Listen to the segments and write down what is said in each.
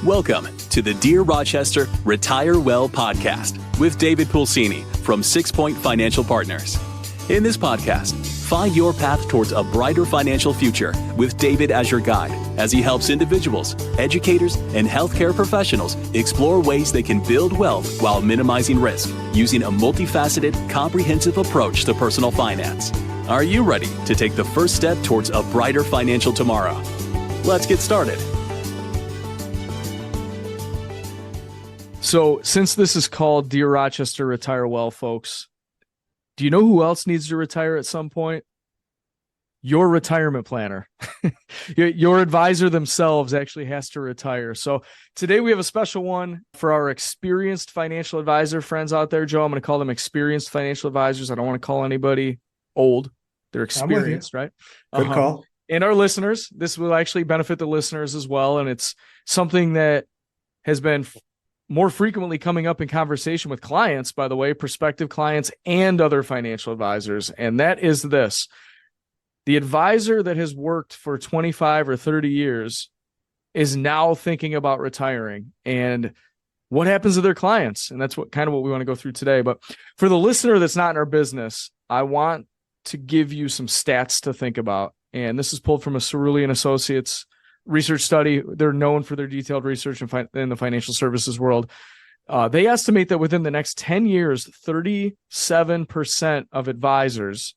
Welcome to the Dear Rochester Retire Well podcast with David Pulcini from 6 Point Financial Partners. In this podcast, find your path towards a brighter financial future with David as your guide as he helps individuals, educators, and healthcare professionals explore ways they can build wealth while minimizing risk using a multifaceted, comprehensive approach to personal finance. Are you ready to take the first step towards a brighter financial tomorrow? Let's get started. So since this is called Dear Rochester Retire Well, folks, do you know who else needs to retire at some point? Your retirement planner. Your advisor themselves actually has to retire. So today we have a special one for our experienced financial advisor friends out there. Joe, I'm going to call them experienced financial advisors. I don't want to call anybody old. They're experienced, right? Good call. And our listeners, this will actually benefit the listeners as well. And it's something that has been more frequently coming up in conversation with clients, by the way, prospective clients and other financial advisors. And that is this: the advisor that has worked for 25 or 30 years is now thinking about retiring, and what happens to their clients. And that's what we want to go through today. But for the listener that's not in our business, I want to give you some stats to think about. And this is pulled from a Cerulean Associates research study. They're known for their detailed research in the financial services world. They estimate that within the next 10 years, 37% of advisors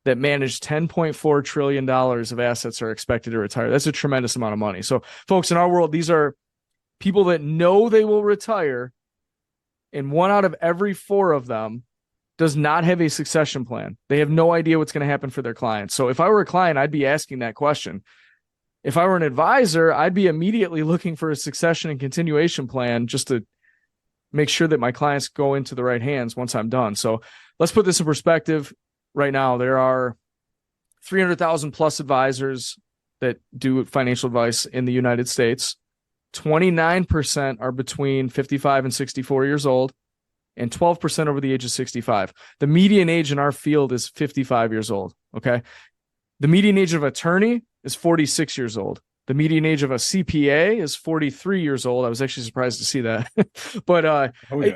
that manage $10.4 trillion of assets are expected to retire. That's a tremendous amount of money. So folks, in our world, these are people that know they will retire, and 1 out of every 4 of them does not have a succession plan. They have no idea what's going to happen for their clients. So if I were a client, I'd be asking that question. If I were an advisor, I'd be immediately looking for a succession and continuation plan just to make sure that my clients go into the right hands once I'm done. So let's put this in perspective. Right now, there are 300,000 plus advisors that do financial advice in the United States. 29% are between 55 and 64 years old, and 12% over the age of 65. The median age in our field is 55 years old, okay? The median age of attorney is 46 years old. The median age of a CPA is 43 years old. I was actually surprised to see that. But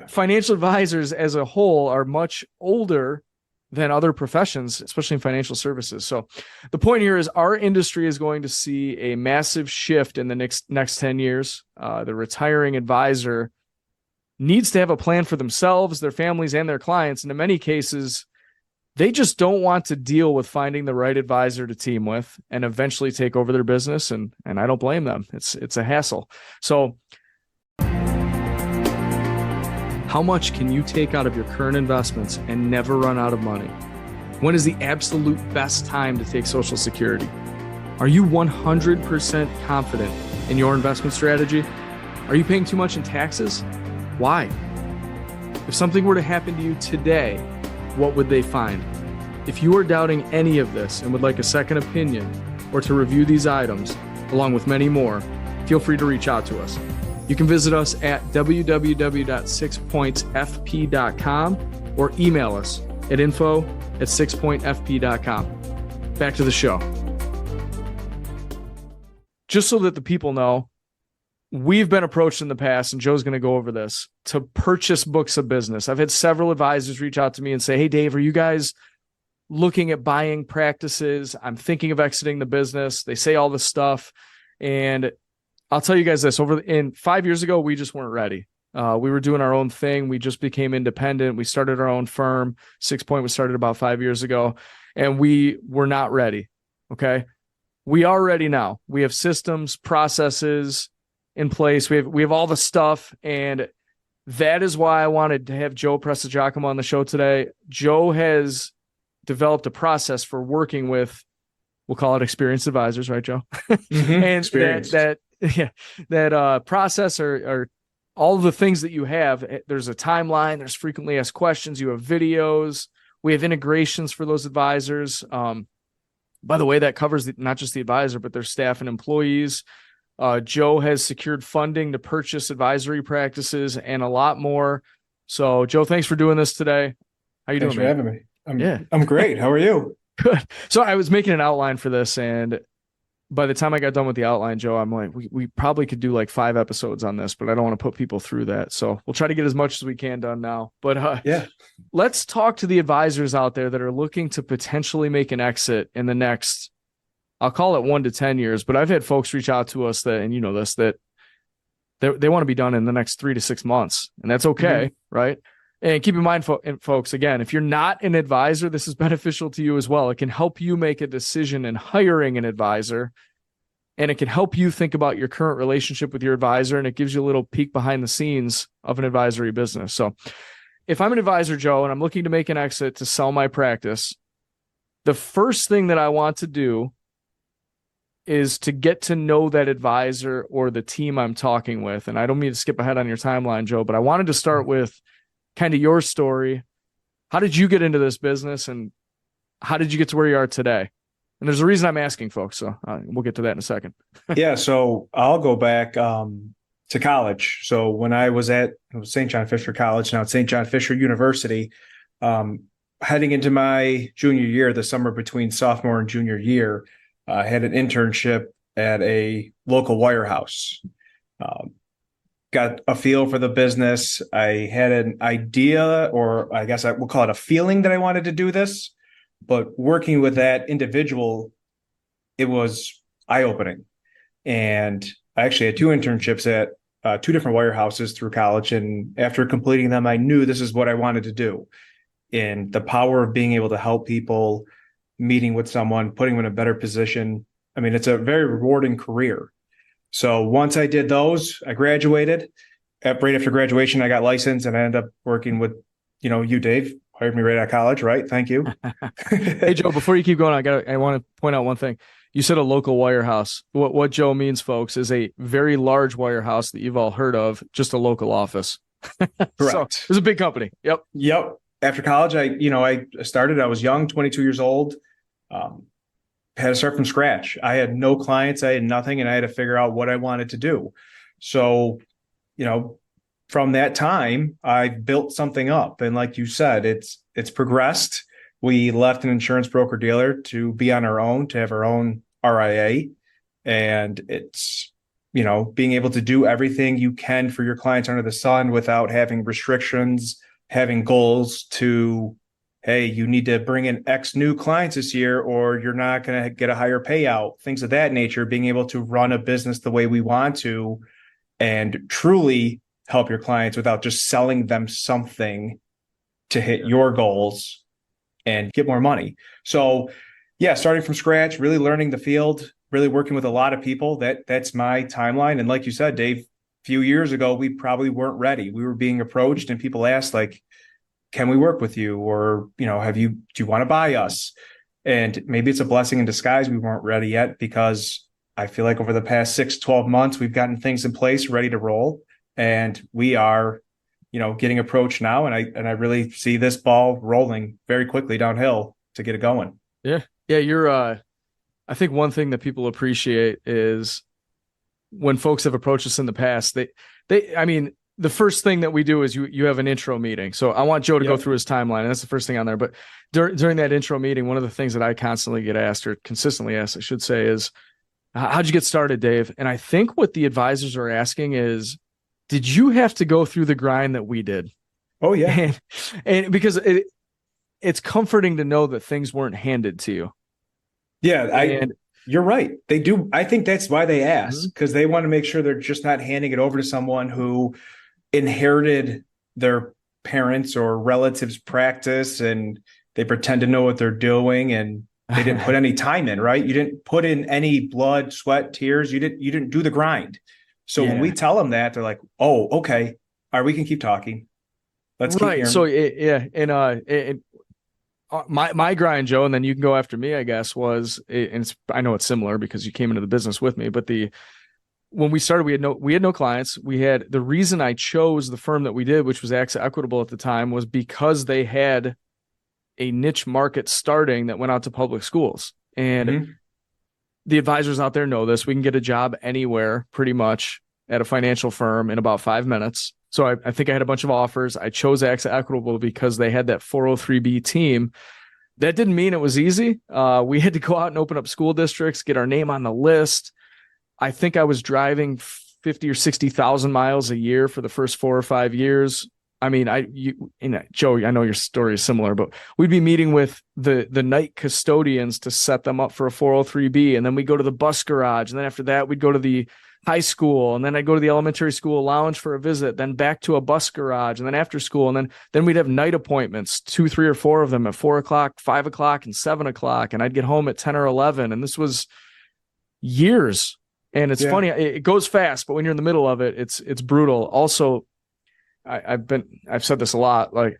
financial advisors as a whole are much older than other professions, especially in financial services. So the point here is our industry is going to see a massive shift in the next 10 years. The retiring advisor needs to have a plan for themselves, their families, and their clients. And in many cases, they just don't want to deal with finding the right advisor to team with and eventually take over their business. And I don't blame them. It's a hassle. So how much can you take out of your current investments and never run out of money? When is the absolute best time to take Social Security? Are you 100% confident in your investment strategy? Are you paying too much in taxes? Why? If something were to happen to you today, what would they find? If you are doubting any of this and would like a second opinion or to review these items, along with many more, feel free to reach out to us. You can visit us at www.sixpointsfp.com or email us at info@sixpointfp.com. Back to the show. Just so that the people know, we've been approached in the past, and Joe's going to go over this, to purchase books of business. I've had several advisors reach out to me and say, hey, Dave, are you guys looking at buying practices? I'm thinking of exiting the business. They say all this stuff. And I'll tell you guys this, 5 years ago, we just weren't ready. We were doing our own thing. We just became independent. We started our own firm. 6 Point was started about 5 years ago, and we were not ready. Okay. We are ready now. We have systems, processes in place. We have all the stuff, and that is why I wanted to have Joe Prestigiacomo on the show today. Joe has developed a process for working with, we'll call it experienced advisors, right, Joe? Mm-hmm. And that process are all of the things that you have. There's a timeline. There's frequently asked questions. You have videos. We have integrations for those advisors. By the way, that covers not just the advisor, but their staff and employees. Joe has secured funding to purchase advisory practices and a lot more. So, Joe, thanks for doing this today. How you doing, man? Thanks for having me. I'm great. How are you? Good. So I was making an outline for this, and by the time I got done with the outline, Joe, I'm like, we probably could do like 5 episodes on this, but I don't want to put people through that. So we'll try to get as much as we can done now. But Yeah. let's talk to the advisors out there that are looking to potentially make an exit in the next, I'll call it 1 to 10 years. But I've had folks reach out to us that, and you know this, that they want to be done in the next 3 to 6 months, and that's okay, right? And keep in mind, folks, again, if you're not an advisor, this is beneficial to you as well. It can help you make a decision in hiring an advisor, and it can help you think about your current relationship with your advisor, and it gives you a little peek behind the scenes of an advisory business. So if I'm an advisor, Joe, and I'm looking to make an exit to sell my practice, the first thing that I want to do is to get to know that advisor or the team I'm talking with. And I don't mean to skip ahead on your timeline, Joe, but I wanted to start with kind of your story. How did you get into this business, and how did you get to where you are today? And there's a reason I'm asking, folks, so we'll get to that in a second. Yeah, so I'll go back to college. So when I was at St. John Fisher College, now it's St. John Fisher University, heading into my junior year, the summer between sophomore and junior year, I had an internship at a local wirehouse. Got a feel for the business. I had an idea, or I guess we'll call it a feeling, that I wanted to do this. But working with that individual, it was eye-opening. And I actually had 2 internships at 2 different wirehouses through college. And after completing them, I knew this is what I wanted to do. And the power of being able to help people, meeting with someone, putting them in a better position. I mean, it's a very rewarding career. So once I did those, I graduated. Right after graduation, I got licensed, and I ended up working with, you, Dave, hired me right out of college, right? Thank you. Hey, Joe, before you keep going, I want to point out one thing. You said a local wirehouse. What Joe means, folks, is a very large wirehouse that you've all heard of, just a local office. Correct. So it was a big company. Yep. After college, I started, I was young, 22 years old. Had to start from scratch. I had no clients, I had nothing, and I had to figure out what I wanted to do. So, from that time, I built something up. And like you said, it's progressed. We left an insurance broker dealer to be on our own, to have our own RIA. And it's, being able to do everything you can for your clients under the sun without having restrictions, having goals to, hey, you need to bring in X new clients this year, or you're not going to get a higher payout, things of that nature. Being able to run a business the way we want to and truly help your clients without just selling them something to hit your goals and get more money. So yeah, starting from scratch, really learning the field, really working with a lot of people. That's my timeline. And like you said, Dave, a few years ago, we probably weren't ready. We were being approached and people asked, like, can we work with you? Or, do you want to buy us? And maybe it's a blessing in disguise. We weren't ready yet, because I feel like over the past 6-12 months, we've gotten things in place, ready to roll. And we are, getting approached now. And I really see this ball rolling very quickly downhill to get it going. Yeah. You're, I think one thing that people appreciate is when folks have approached us in the past, the first thing that we do is you have an intro meeting. So I want Joe to go through his timeline, and that's the first thing on there. But during that intro meeting, one of the things that I constantly get asked, or consistently asked, I should say, is how'd you get started, Dave? And I think what the advisors are asking is, did you have to go through the grind that we did? Oh yeah. And because it's comforting to know that things weren't handed to you. Yeah. You're right. They do. I think that's why they ask, because they want to make sure they're just not handing it over to someone who inherited their parents' or relatives' practice and they pretend to know what they're doing and they didn't put any time in, right? You didn't put in any blood, sweat, tears. You didn't do the grind. So when we tell them that, they're like, oh, okay. All right, we can keep talking. Let's keep hearing. So my grind, Joe, and then you can go after me, I guess, I know it's similar because you came into the business with me, but when we started, we had no clients. The reason I chose the firm that we did, which was AXA Equitable at the time, was because they had a niche market starting that went out to public schools. And the advisors out there know this. We can get a job anywhere pretty much at a financial firm in about 5 minutes. So I think I had a bunch of offers. I chose AXA Equitable because they had that 403B team That didn't mean it was easy. We had to go out and open up school districts, get our name on the list. I think I was driving 50 or 60,000 miles a year for the first 4 or 5 years. I mean, Joe, I know your story is similar, but we'd be meeting with the night custodians to set them up for a 403B. And then we go to the bus garage. And then after that, we'd go to the high school. And then I'd go to the elementary school lounge for a visit, then back to a bus garage. And then after school. And then we'd have night appointments, 2, 3, or 4 of them at 4 o'clock, 5 o'clock, and 7 o'clock. And I'd get home at 10 or 11. And this was years. And it's funny, it goes fast, but when you're in the middle of it, it's brutal. Also, I've said this a lot. Like,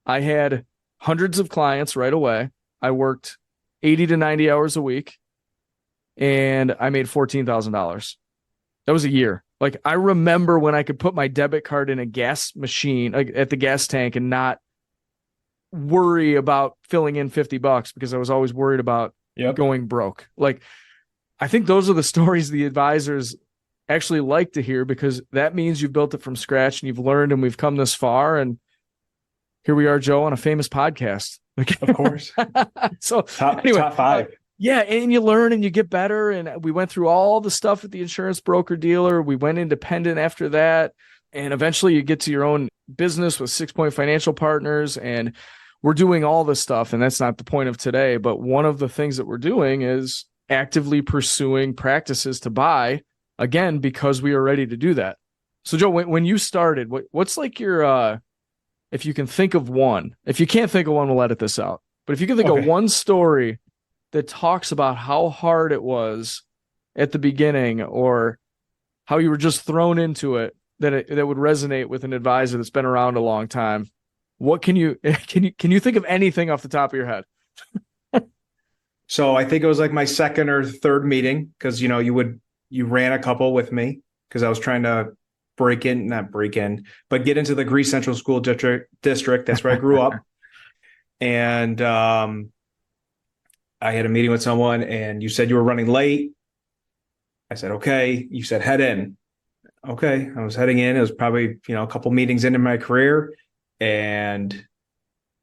I had hundreds of clients right away. I worked 80 to 90 hours a week, and I made $14,000. That was a year. Like, I remember when I could put my debit card in a gas machine, like at the gas tank, and not worry about filling in $50 because I was always worried about going broke. Like, I think those are the stories the advisors actually like to hear, because that means you've built it from scratch and you've learned, and we've come this far. And here we are, Joe, on a famous podcast. Of course. So top 5. And you learn and you get better. And we went through all the stuff at the insurance broker dealer. We went independent after that. And eventually you get to your own business with 6 Point Financial Partners. And we're doing all this stuff. And that's not the point of today. But one of the things that we're doing is actively pursuing practices to buy, again, because we are ready to do that. So, Joe, when you started, what's like your, if you can think of one, if you can't think of one, we'll edit this out. But if you can think of one story that talks about how hard it was at the beginning, or how you were just thrown into it, that would resonate with an advisor that's been around a long time, what can you think of anything off the top of your head? So I think it was like my second or third meeting, because, you ran a couple with me, because I was trying to get into the Greece Central School District. That's where I grew up. And I had a meeting with someone, and you said you were running late. I said, okay. You said, head in. Okay. I was heading in. It was probably, a couple meetings into my career, and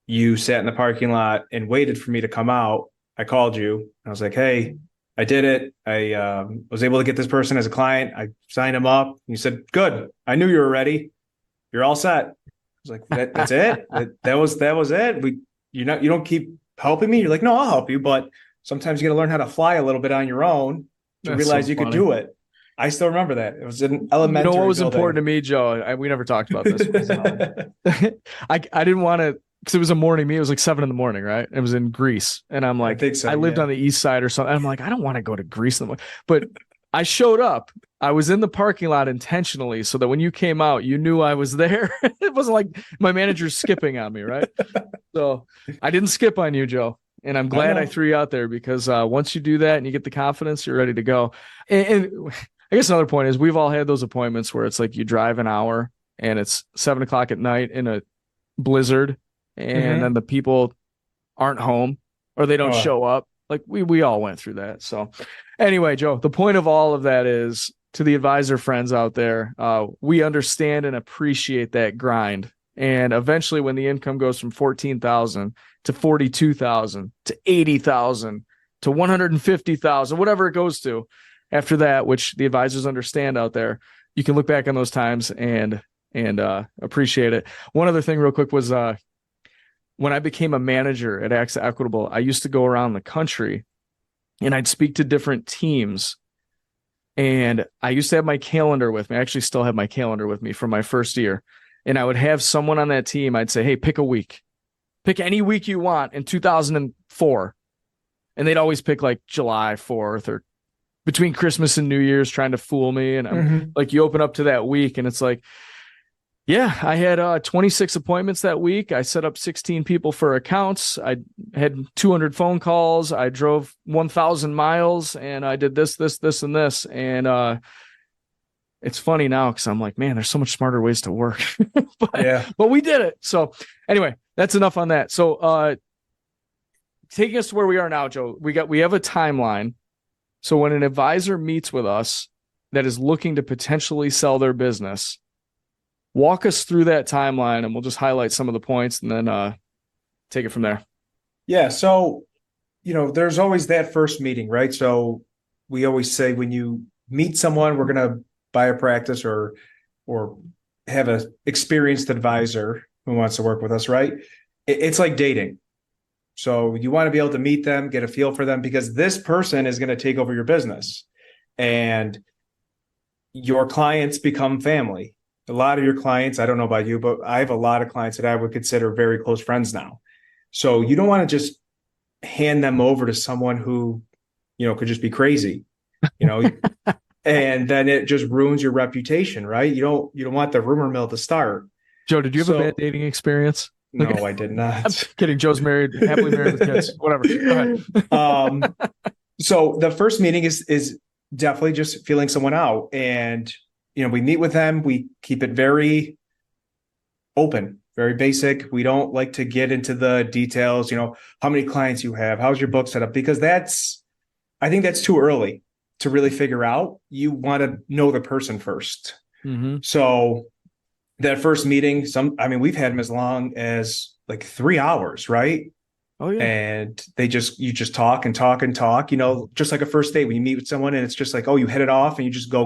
you sat in the parking lot and waited for me to come out. I called you. I was like, hey, I did it. I was able to get this person as a client. I signed him up. You said, good. I knew you were ready. You're all set. I was like, that's it. That was it. You don't keep helping me. You're like, no, I'll help you. But sometimes you got to learn how to fly a little bit on your own to realize you could do it. I still remember that. It was an elementary. What was building. important to me, Joe? We never talked about this. I didn't want to, because it was a morning meeting. It was like 7 a.m, right? It was in Greece. And I'm like, I lived on the east side or something. I'm like, I don't want to go to Greece in the morning. But I showed up. I was in the parking lot intentionally so that when you came out, you knew I was there. It wasn't like my manager's skipping on me, right? So I didn't skip on you, Joe. And I'm glad I threw you out there, because once you do that and you get the confidence, you're ready to go. And I guess another point is, we've all had those appointments where it's like you drive an hour and it's 7 o'clock at night in a blizzard, and then the people aren't home, or they don't show up. Like we all went through that. So anyway, Joe, the point of all of that is, to the advisor friends out there, we understand and appreciate that grind. And eventually, when the income goes from 14,000 to 42,000 to 80,000 to 150,000, whatever it goes to after that, which the advisors understand out there, you can look back on those times and appreciate it. One other thing real quick was, when I became a manager at AXA Equitable, I used to go around the country and I'd speak to different teams. And I used to have my calendar with me. I actually still have my calendar with me from my first year. And I would have someone on that team. I'd say, hey, pick a week. Pick any week you want in 2004. And they'd always pick like July 4th or between Christmas and New Year's, trying to fool me. And I'm like, you open up to that week and it's like, yeah, I had 26 appointments that week. I set up 16 people for accounts. I had 200 phone calls. I drove 1,000 miles, and I did this, and this. And it's funny now, because I'm like, man, there's so much smarter ways to work. But we did it. So anyway, that's enough on that. So taking us to where we are now, Joe, we have a timeline. So when an advisor meets with us that is looking to potentially sell their business, walk us through that timeline, and we'll just highlight some of the points and then take it from there. Yeah. So, there's always that first meeting, right? So we always say when you meet someone, we're going to buy a practice or have a experienced advisor who wants to work with us, right? It's like dating. So you want to be able to meet them, get a feel for them, because this person is going to take over your business and your clients become family. A lot of your clients, I don't know about you, but I have a lot of clients that I would consider very close friends now. So you don't want to just hand them over to someone who, could just be crazy, and then it just ruins your reputation, right? You don't want the rumor mill to start. Joe, did you have a bad dating experience? No, I did not. I'm kidding. Joe's married, happily married with kids, whatever. Go ahead. So the first meeting is definitely just feeling someone out. And, we meet with them. We keep it very open, very basic. We don't like to get into the details, how many clients you have, how's your book set up, because I think that's too early to really figure out. You want to know the person first. Mm-hmm. So that first meeting, we've had them as long as like 3 hours, right? Oh yeah. And you just talk and talk and talk, just like a first date when you meet with someone and it's just like, oh, you hit it off and you just go,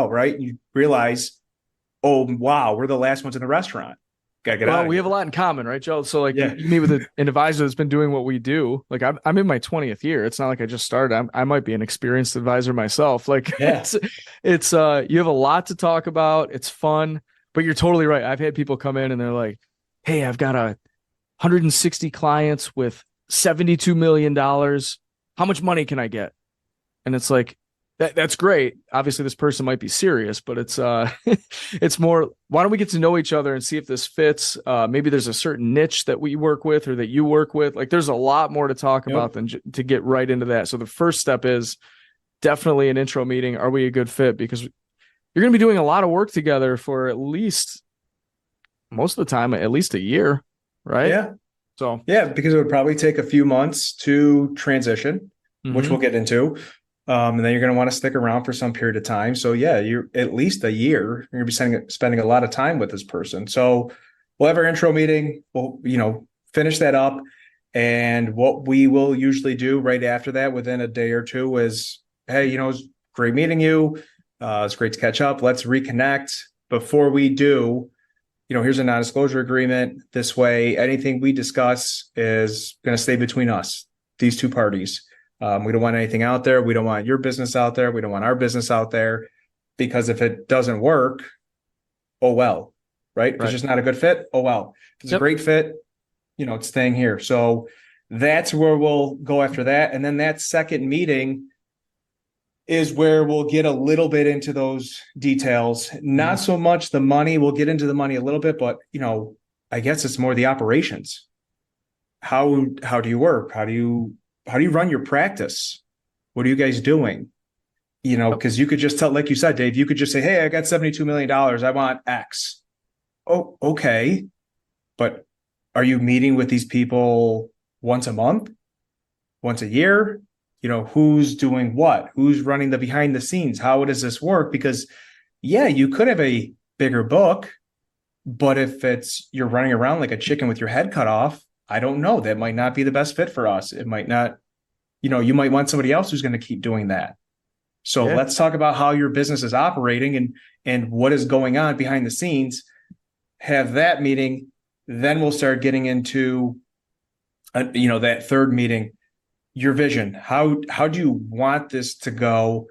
right? And you realize, oh, wow, we're the last ones in the restaurant. Gotta get out. Well, we have a lot in common, right, Joe? So like you meet with an advisor that's been doing what we do. Like I'm in my 20th year. It's not like I just started. I might be an experienced advisor myself. Like it's you have a lot to talk about. It's fun, but you're totally right. I've had people come in and they're like, hey, I've got 160 clients with $72 million. How much money can I get? And it's like, that's great. Obviously this person might be serious, but it's it's more, why don't we get to know each other and see if this fits? Maybe there's a certain niche that we work with or that you work with. Like there's a lot more to talk about than to get right into that. So the first step is definitely an intro meeting. Are we a good fit? Because you're going to be doing a lot of work together for at least, most of the time, at least a year. Right. Yeah. So, because it would probably take a few months to transition, which we'll get into. And then you're going to want to stick around for some period of time. So you're at least a year. You're going to be spending a lot of time with this person. So we'll have our intro meeting. We'll, finish that up. And what we will usually do right after that, within a day or two, is, hey, it's great meeting you. It's great to catch up. Let's reconnect. Before we do, here's a non-disclosure agreement. This way, anything we discuss is going to stay between us, these two parties. We don't want anything out there. We don't want your business out there. We don't want our business out there, because if it doesn't work, oh well, right? If it's just not a good fit, oh well. If it's a great fit, it's staying here. So that's where we'll go after that. And then that second meeting is where we'll get a little bit into those details. Not so much the money. We'll get into the money a little bit, but I guess it's more the operations. How do you work? How do you run your practice? What are you guys doing? Because you could just tell, like you said, Dave, you could just say, hey, I got $72 million. I want X. Oh, okay. But are you meeting with these people once a month, once a year? Who's doing what? Who's running the behind the scenes? How does this work? Because you could have a bigger book, but if you're running around like a chicken with your head cut off, I don't know. That might not be the best fit for us. It might not, you might want somebody else who's going to keep doing that. So let's talk about how your business is operating and what is going on behind the scenes. Have that meeting. Then we'll start getting into, that third meeting, your vision. How do you want this to go?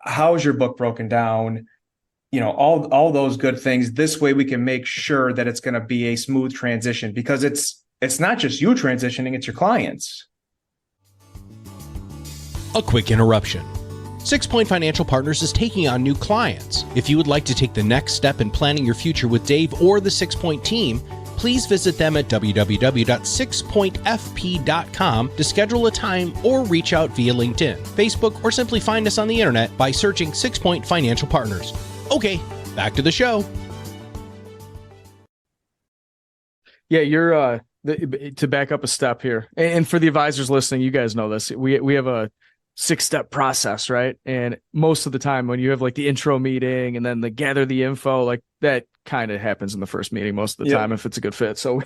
How is your book broken down? All those good things. This way we can make sure that it's going to be a smooth transition, because it's not just you transitioning, it's your clients. A quick interruption. 6 Point Financial Partners is taking on new clients. If you would like to take the next step in planning your future with Dave or the 6 Point team, please visit them at www.sixpointfp.com to schedule a time or reach out via LinkedIn, Facebook, or simply find us on the internet by searching 6 Point Financial Partners. Okay, back to the show. Yeah, you're to back up a step here. And for the advisors listening, you guys know this. We have a 6-step process, right? And most of the time when you have like the intro meeting and then the gather the info, like that kind of happens in the first meeting most of the time if it's a good fit. So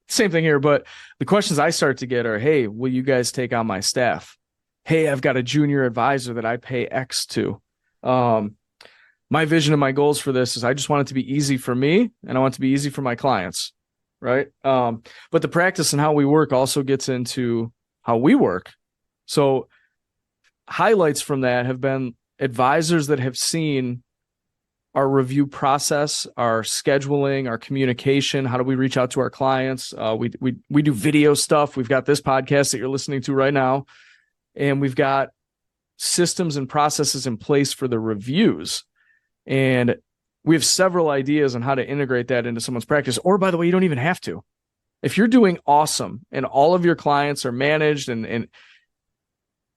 Same thing here, but the questions I start to get are, hey, will you guys take on my staff? Hey, I've got a junior advisor that I pay X to. My vision and my goals for this is I just want it to be easy for me and I want it to be easy for my clients, right? But the practice and how we work also gets into how we work. So highlights from that have been advisors that have seen our review process, our scheduling, our communication. How do we reach out to our clients? We do video stuff. We've got this podcast that you're listening to right now, and we've got systems and processes in place for the reviews. And we have several ideas on how to integrate that into someone's practice. Or, by the way, you don't even have to. If you're doing awesome and all of your clients are managed and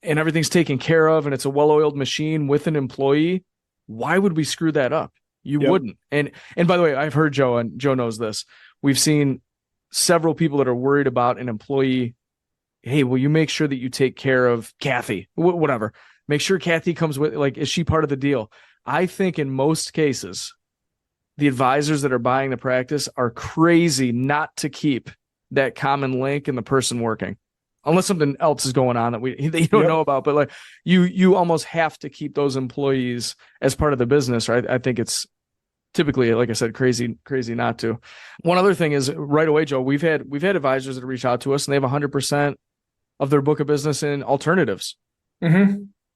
everything's taken care of and it's a well-oiled machine with an employee, why would we screw that up? You wouldn't. And by the way, I've heard Joe, and Joe knows this. We've seen several people that are worried about an employee. Hey, will you make sure that you take care of Kathy? Whatever. Make sure Kathy comes with, like, is she part of the deal? I think in most cases, the advisors that are buying the practice are crazy not to keep that common link in the person working, unless something else is going on that you don't know about. But like you almost have to keep those employees as part of the business, right? I think it's typically, like I said, crazy not to. One other thing is, right away, Joe, we've had advisors that reach out to us and they have 100% of their book of business in alternatives,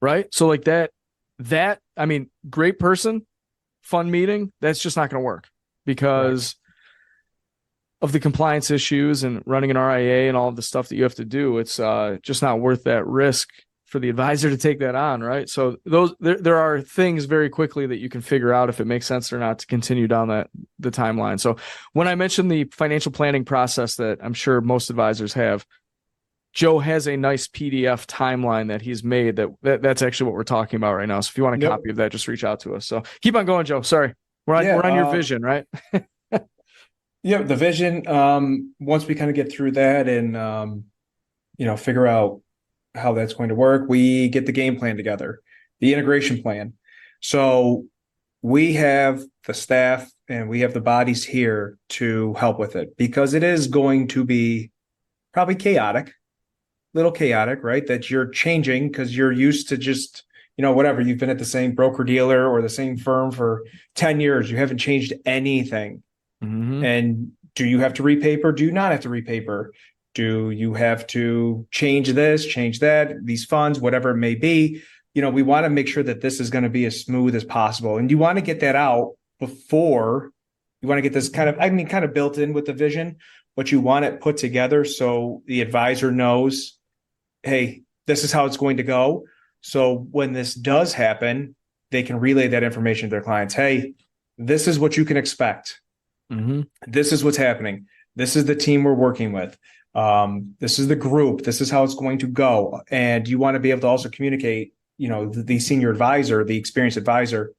right? So like that, I mean, great person, fun meeting. That's just not going to work because of the compliance issues and running an RIA and all of the stuff that you have to do. It's just not worth that risk for the advisor to take that on, right? So there are things very quickly that you can figure out if it makes sense or not to continue down the timeline. So when I mentioned the financial planning process that I'm sure most advisors have, Joe has a nice PDF timeline that he's made that's actually what we're talking about right now. So if you want a copy of that, just reach out to us. So keep on going, Joe. Sorry. We're on your vision, right? Yeah, the vision. Once we kind of get through that and figure out how that's going to work, we get the game plan together, the integration plan. So we have the staff and we have the bodies here to help with it because it is going to be probably little chaotic, right? That you're changing because you're used to just, whatever. You've been at the same broker dealer or the same firm for 10 years. You haven't changed anything. And do you have to repaper? Do you not have to repaper? Do you have to change this, change that, these funds, whatever it may be? We want to make sure that this is going to be as smooth as possible. And you want to get that out before you want to get this kind of built in with the vision, but you want it put together so the advisor knows, hey, this is how it's going to go. So when this does happen, they can relay that information to their clients. Hey, this is what you can expect. This is what's happening. This is the team we're working with. This is the group. This is how it's going to go. And you want to be able to also communicate, the senior advisor, the experienced advisor,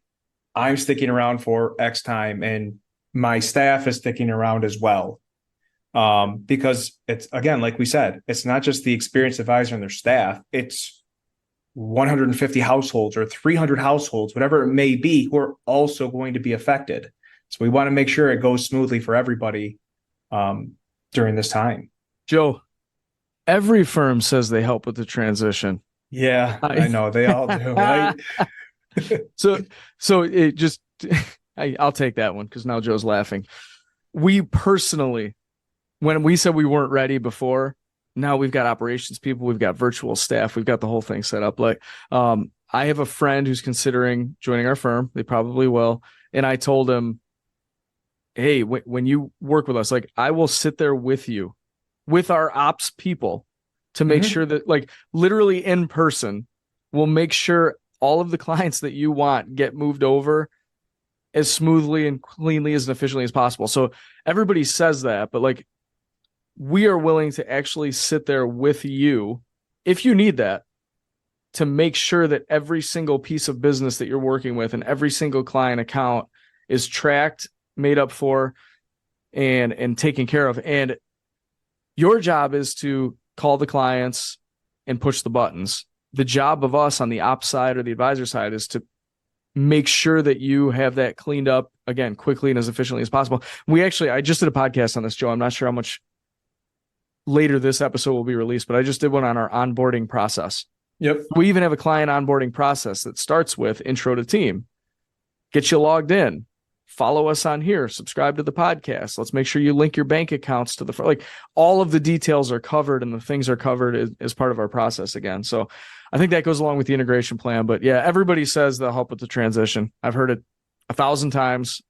I'm sticking around for X time and my staff is sticking around as well. Because it's, again, like we said, it's not just the experienced advisor and their staff. It's 150 households or 300 households, whatever it may be, who are also going to be affected. So we want to make sure it goes smoothly for everybody during this time. Joe, every firm says they help with the transition. Yeah, I know they all do, right? So it just, I'll take that one because now Joe's laughing. We personally, when we said we weren't ready before, now we've got operations people, we've got virtual staff, we've got the whole thing set up. Like, I have a friend who's considering joining our firm. They probably will. And I told him, hey, when you work with us, like, I will sit there with you, with our ops people, to make sure that, like, literally in person, we'll make sure all of the clients that you want get moved over as smoothly and cleanly as efficiently as possible. So everybody says that, but like, we are willing to actually sit there with you if you need that, to make sure that every single piece of business that you're working with and every single client account is tracked, made up for, and taken care of. And your job is to call the clients and push the buttons. The job of us on the ops side or the advisor side is to make sure that you have that cleaned up, again, quickly and as efficiently as possible. I just did a podcast on this, Joe. I'm not sure how much later this episode will be released, but I just did one on our onboarding process. Yep. We even have a client onboarding process that starts with intro to team. Get you logged in. Follow us on here. Subscribe to the podcast. Let's make sure you link your bank accounts to the, like, all of the details are covered and the things are covered as part of our process again. So I think that goes along with the integration plan. But yeah, everybody says they'll help with the transition. I've heard it 1,000 times.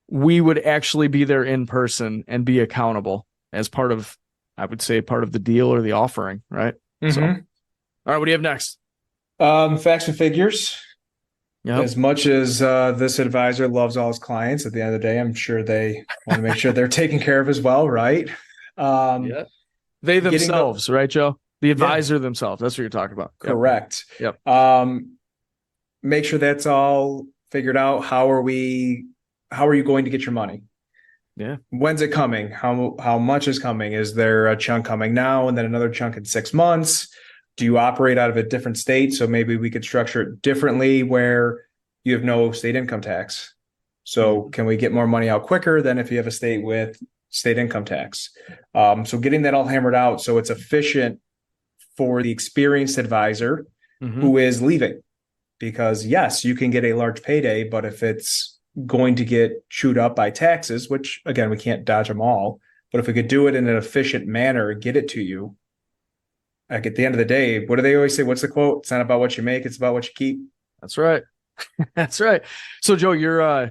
We would actually be there in person and be accountable as part of, I would say, part of the deal or the offering, right? Mm-hmm. So, all right, what do you have next? Facts and figures. Yep. As much as this advisor loves all his clients, at the end of the day, I'm sure they want to make sure they're taken care of as well, right? Yeah. They themselves, right, Joe? The advisor themselves. That's what you're talking about. Correct. Yep. Make sure that's all figured out. How are you going to get your money? Yeah. When's it coming? How much is coming? Is there a chunk coming now and then another chunk in 6 months? Do you operate out of a different state? So maybe we could structure it differently where you have no state income tax. So can we get more money out quicker than if you have a state with state income tax? So getting that all hammered out so it's efficient for the experienced advisor who is leaving. Because yes, you can get a large payday, but if it's going to get chewed up by taxes, which again, we can't dodge them all, but if we could do it in an efficient manner, get it to you, like at the end of the day, what do they always say? What's the quote? It's not about what you make, it's about what you keep. That's right. That's right. So Joe, you're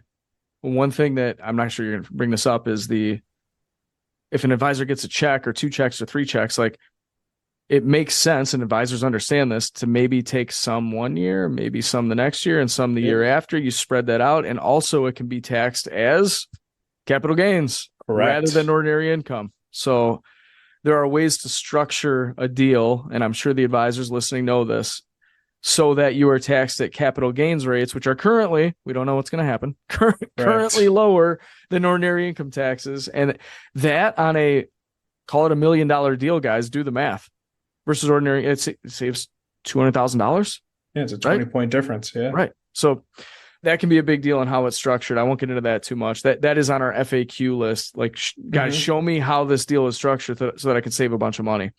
one thing that I'm not sure you're going to bring this up is if an advisor gets a check or 2 checks or 3 checks, like it makes sense, and advisors understand this, to maybe take some 1 year, maybe some the next year and some the year after. You spread that out. And also it can be taxed as capital gains rather than ordinary income. So there are ways to structure a deal, and I'm sure the advisors listening know this, so that you are taxed at capital gains rates, which are currently, we don't know what's going to happen, currently lower than ordinary income taxes. And that on call it $1 million deal, guys, do the math, versus ordinary, it saves $200,000. Yeah, it's a 20-point difference. Yeah. Right. So that can be a big deal on how it's structured. I won't get into that too much. That is on our FAQ list. Like, guys, show me how this deal is structured so that I can save a bunch of money.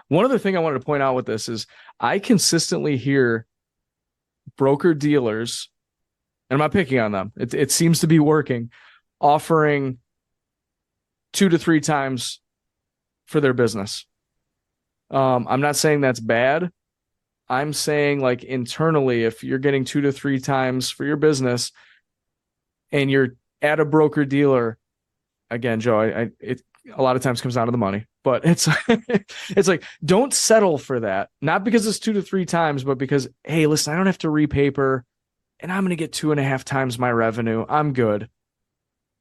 One other thing I wanted to point out with this is I consistently hear broker dealers, and I'm not picking on them, it seems to be working, offering 2 to 3 times for their business. I'm not saying that's bad. I'm saying, like, internally, if you're getting 2 to 3 times for your business and you're at a broker dealer, again, Joe, it a lot of times comes down to the money, but it's like, don't settle for that. Not because it's 2 to 3 times, but because, hey, listen, I don't have to repaper and I'm going to get 2.5 times my revenue. I'm good.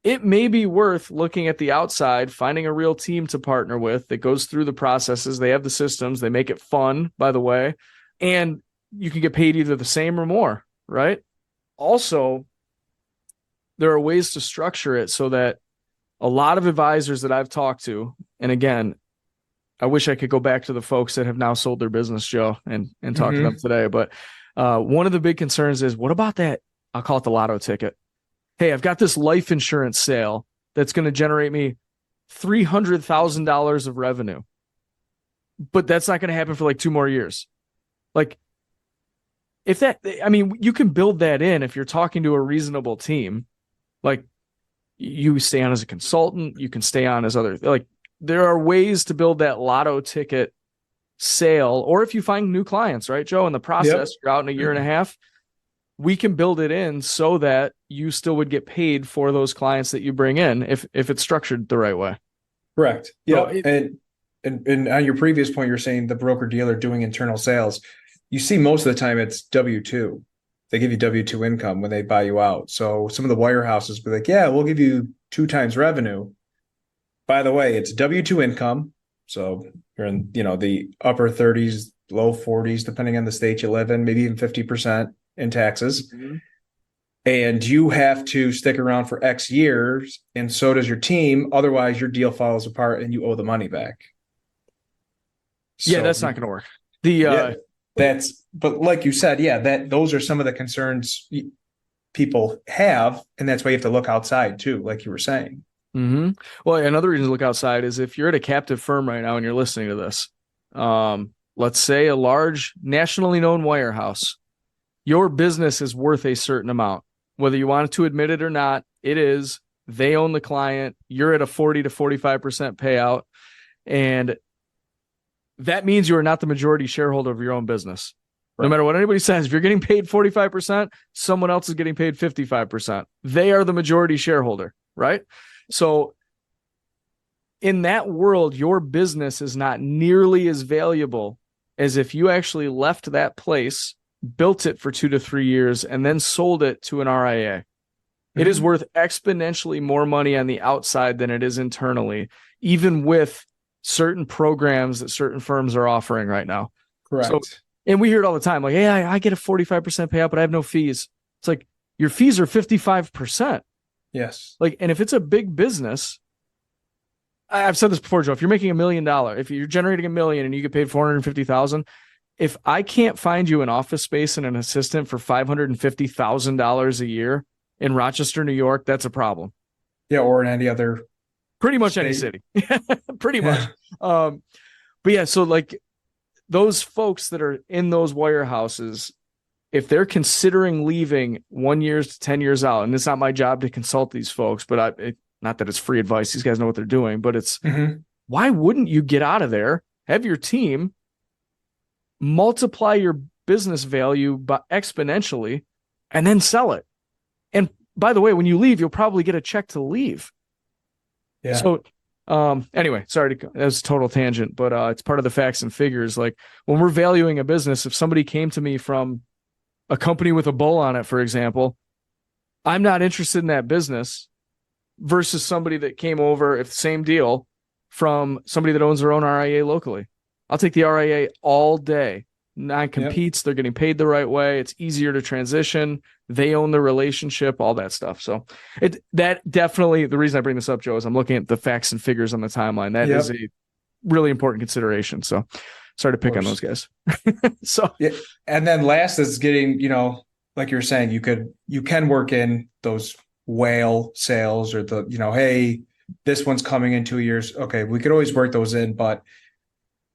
It may be worth looking at the outside, finding a real team to partner with that goes through the processes. They have the systems. They make it fun, by the way. And you can get paid either the same or more, right? Also, there are ways to structure it so that a lot of advisors that I've talked to, and again, I wish I could go back to the folks that have now sold their business, Joe, and talk to them today. But one of the big concerns is, what about that? I'll call it the lotto ticket. Hey, I've got this life insurance sale that's going to generate me $300,000 of revenue, but that's not going to happen for like 2 more years. Like, you can build that in if you're talking to a reasonable team. Like, you stay on as a consultant, you can stay on as there are ways to build that lotto ticket sale. Or if you find new clients, right, Joe, in the process, you're out in a year and a half, we can build it in so that you still would get paid for those clients that you bring in if it's structured the right way. Correct. Yeah. And on your previous point, you're saying the broker dealer doing internal sales. You see, most of the time it's W-2. They give you W-2 income when they buy you out. So some of the wirehouses be like, yeah, we'll give you 2 times revenue. By the way, it's W-2 income. So you're in, the upper 30s, low 40s, depending on the state you live in, maybe even 50% in taxes. And you have to stick around for X years, and so does your team. Otherwise, your deal falls apart and you owe the money back. Yeah, that's not going to work. But like you said, those are some of the concerns people have, and that's why you have to look outside too, like you were saying. Mm-hmm. Well, another reason to look outside is if you're at a captive firm right now and you're listening to this, let's say a large nationally known wirehouse, your business is worth a certain amount. Whether you want to admit it or not, it is. They own the client. You're at a 40 to 45% payout. And that means you are not the majority shareholder of your own business. Right. No matter what anybody says, if you're getting paid 45%, someone else is getting paid 55%. They are the majority shareholder, right? So in that world, your business is not nearly as valuable as if you actually left that place, built it for 2 to 3 years, and then sold it to an RIA. Mm-hmm. It is worth exponentially more money on the outside than it is internally, even with certain programs that certain firms are offering right now. Correct. So, and we hear it all the time, like, hey, I get a 45% payout, but I have no fees. It's like, your fees are 55%. Yes. Like, and if it's a big business, I've said this before, Joe, if you're making $1 million, if you're generating $1 million and you get paid $450,000, if I can't find you an office space and an assistant for $550,000 a year in Rochester, New York, that's a problem. Yeah. Or in any other. Pretty much any city. Pretty much. But yeah, so like those folks that are in those wirehouses, if they're considering leaving 1 year to 10 years out, and it's not my job to consult these folks, but not that it's free advice. These guys know what they're doing, but it's why wouldn't you get out of there, have your team, multiply your business value by exponentially, and then sell it? And by the way, when you leave, you'll probably get a check to leave. Yeah. So anyway, sorry, that was a total tangent, but it's part of the facts and figures. Like when we're valuing a business, if somebody came to me from a company with a bull on it, for example, I'm not interested in that business versus somebody that came over, if the same deal, from somebody that owns their own RIA locally. I'll take the RIA all day. Non-competes, They're getting paid the right way. It's easier to transition. They own the relationship, all that stuff. So that definitely, the reason I bring this up, Joe, is I'm looking at the facts and figures on the timeline. That is a really important consideration. So sorry to pick on those guys. So yeah. And then last is getting, like you were saying, you can work in those whale sales or the, hey, this one's coming in 2 years. Okay, we could always work those in, but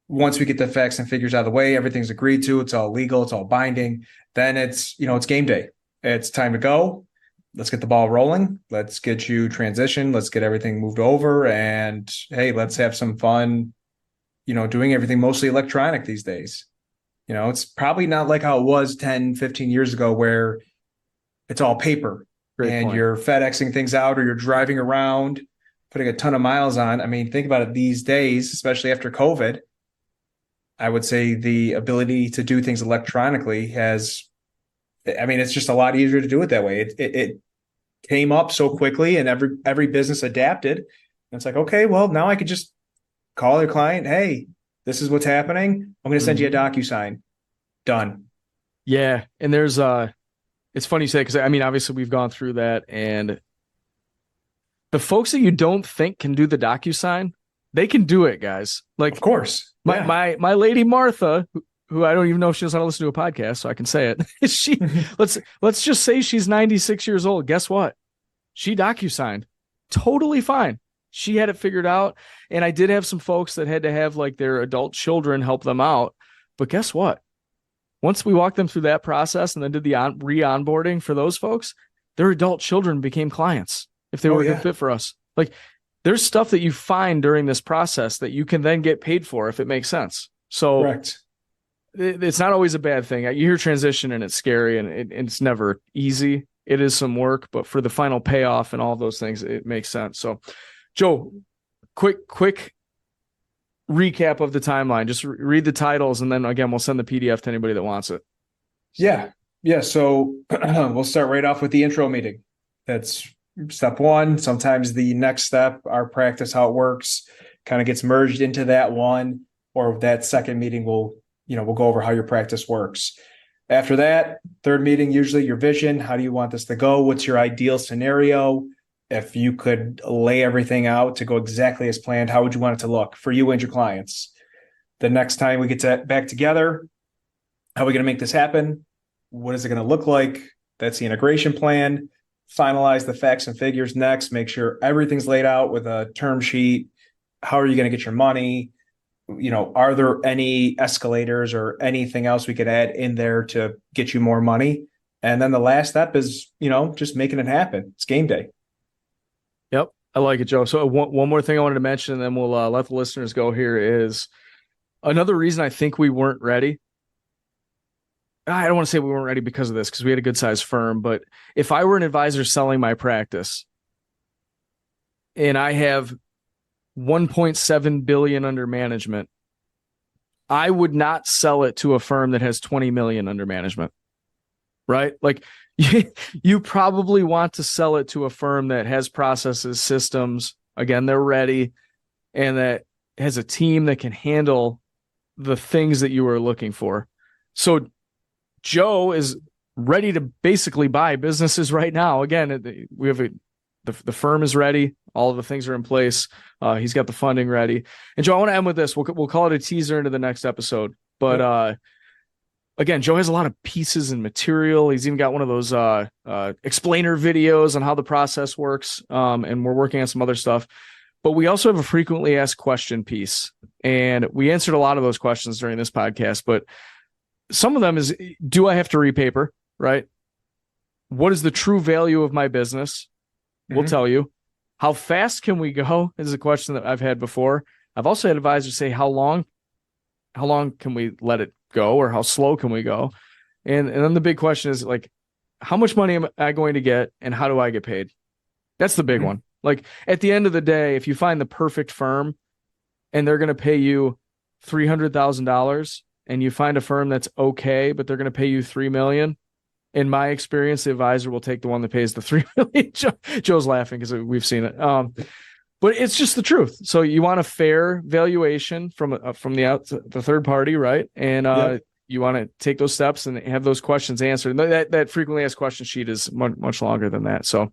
once we get the facts and figures out of the way, everything's agreed to, it's all legal, it's all binding, then it's game day. It's time to go. Let's get the ball rolling. Let's get you transitioned. Let's get everything moved over. And hey, let's have some fun, doing everything mostly electronic these days. It's probably not like how it was 10, 15 years ago where it's all paper. Great and point. You're FedExing things out or you're driving around, putting a ton of miles on. I mean, think about it these days, especially after COVID. I would say the ability to do things electronically it's just a lot easier to do it that way. It came up so quickly and every business adapted. And it's like, okay, well, now I could just call your client. Hey, this is what's happening. I'm going to send you a DocuSign. Done. Yeah. And there's, it's funny you say, because obviously we've gone through that, and the folks that you don't think can do the DocuSign, they can do it, guys. Like, of course. My lady Martha, who I don't even know if she knows how to listen to a podcast, so I can say it. She let's just say she's 96 years old. Guess what? She DocuSigned. Totally fine. She had it figured out. And I did have some folks that had to have like their adult children help them out. But guess what? Once we walked them through that process and then did the re-onboarding for those folks, their adult children became clients if they were a good fit for us. Like, there's stuff that you find during this process that you can then get paid for if it makes sense. So correct. It's not always a bad thing. You hear transition and it's scary and it's never easy. It is some work, but for the final payoff and all those things, it makes sense. So, Joe, quick recap of the timeline. Just read the titles, and then again, we'll send the PDF to anybody that wants it. Yeah. So we'll start right off with the intro meeting. That's step one. Sometimes the next step, our practice, how it works, kind of gets merged into that one, or that second meeting we'll go over how your practice works. After that, third meeting, usually your vision. How do you want this to go? What's your ideal scenario? If you could lay everything out to go exactly as planned, how would you want it to look for you and your clients? The next time we get back together, how are we going to make this happen? What is it going to look like? That's the integration plan. finalize the facts and figures next, make sure everything's laid out with a term sheet. How are you going to get your money? Are there any escalators or anything else we could add in there to get you more money? And then the last step is, just making it happen. It's game day. Yep. I like it, Joe. So one more thing I wanted to mention, and then we'll let the listeners go here, is another reason I think we weren't ready. I don't want to say we weren't ready because of this, because we had a good sized firm, but if I were an advisor selling my practice and I have 1.7 billion under management, I would not sell it to a firm that has 20 million under management, right? Like you probably want to sell it to a firm that has processes, systems, again, they're ready, and that has a team that can handle the things that you are looking for. So Joe is ready to basically buy businesses right now. Again, we have the firm is ready. All of the things are in place. He's got the funding ready. And Joe, I want to end with this. We'll call it a teaser into the next episode. But again, Joe has a lot of pieces and material. He's even got one of those explainer videos on how the process works. And we're working on some other stuff. But we also have a frequently asked question piece. And we answered a lot of those questions during this podcast. But some of them is, do I have to repaper, right? What is the true value of my business? We'll tell you. How fast can we go is a question that I've had before. I've also had advisors say, how long can we let it go, or how slow can we go? And then the big question is, like, how much money am I going to get, and how do I get paid? That's the big one. Like, at the end of the day, if you find the perfect firm and they're going to pay you $300,000, and you find a firm that's okay, but they're going to pay you $3 million, in my experience, the advisor will take the one that pays the $3 million. Joe's laughing because we've seen it. But it's just the truth. So you want a fair valuation from the third party, right? And you want to take those steps and have those questions answered. And that frequently asked question sheet is much longer than that. So,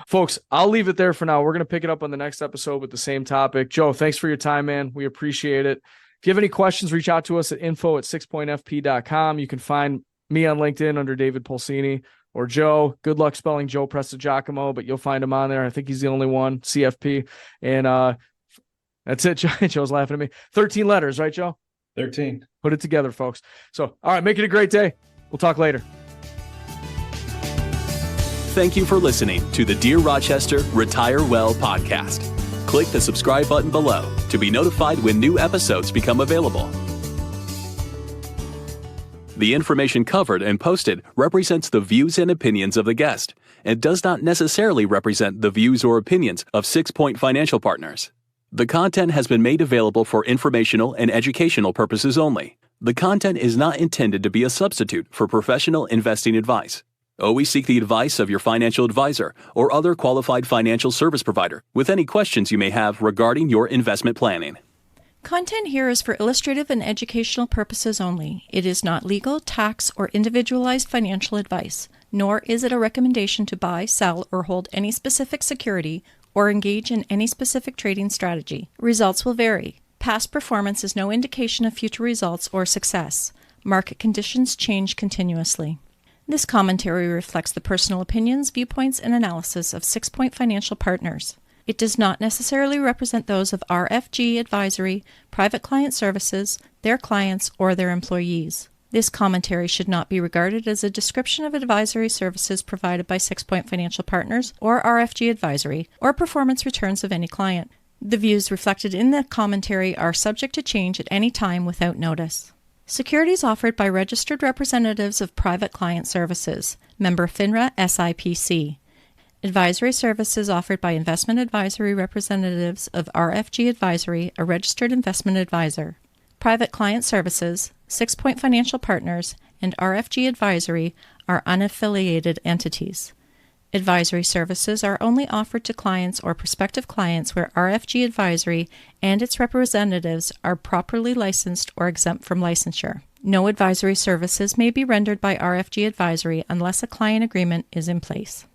folks, I'll leave it there for now. We're going to pick it up on the next episode with the same topic. Joe, thanks for your time, man. We appreciate it. If you have any questions, reach out to us at info@sixpointfp.com. You can find me on LinkedIn under David Pulcini, or Joe. Good luck spelling Joe Prestigiacomo, but you'll find him on there. I think he's the only one, CFP. And that's it. Joe's laughing at me. 13 letters, right, Joe? 13. Put it together, folks. So, all right, make it a great day. We'll talk later. Thank you for listening to the Dear Rochester Retire Well podcast. Click the subscribe button below to be notified when new episodes become available. The information covered and posted represents the views and opinions of the guest and does not necessarily represent the views or opinions of 6 Point Financial Partners. The content has been made available for informational and educational purposes only. The content is not intended to be a substitute for professional investing advice. Always seek the advice of your financial advisor or other qualified financial service provider with any questions you may have regarding your investment planning. Content here is for illustrative and educational purposes only. It is not legal, tax, or individualized financial advice, nor is it a recommendation to buy, sell, or hold any specific security or engage in any specific trading strategy. Results will vary. Past performance is no indication of future results or success. Market conditions change continuously. This commentary reflects the personal opinions, viewpoints, and analysis of 6 Point Financial Partners. It does not necessarily represent those of RFG Advisory, Private Client Services, their clients, or their employees. This commentary should not be regarded as a description of advisory services provided by 6 Point Financial Partners or RFG Advisory, or performance returns of any client. The views reflected in the commentary are subject to change at any time without notice. Securities offered by registered representatives of Private Client Services, member FINRA SIPC. Advisory services offered by investment advisory representatives of RFG Advisory, a registered investment advisor. Private Client Services, 6 Point Financial Partners, and RFG Advisory are unaffiliated entities. Advisory services are only offered to clients or prospective clients where RFG Advisory and its representatives are properly licensed or exempt from licensure. No advisory services may be rendered by RFG Advisory unless a client agreement is in place.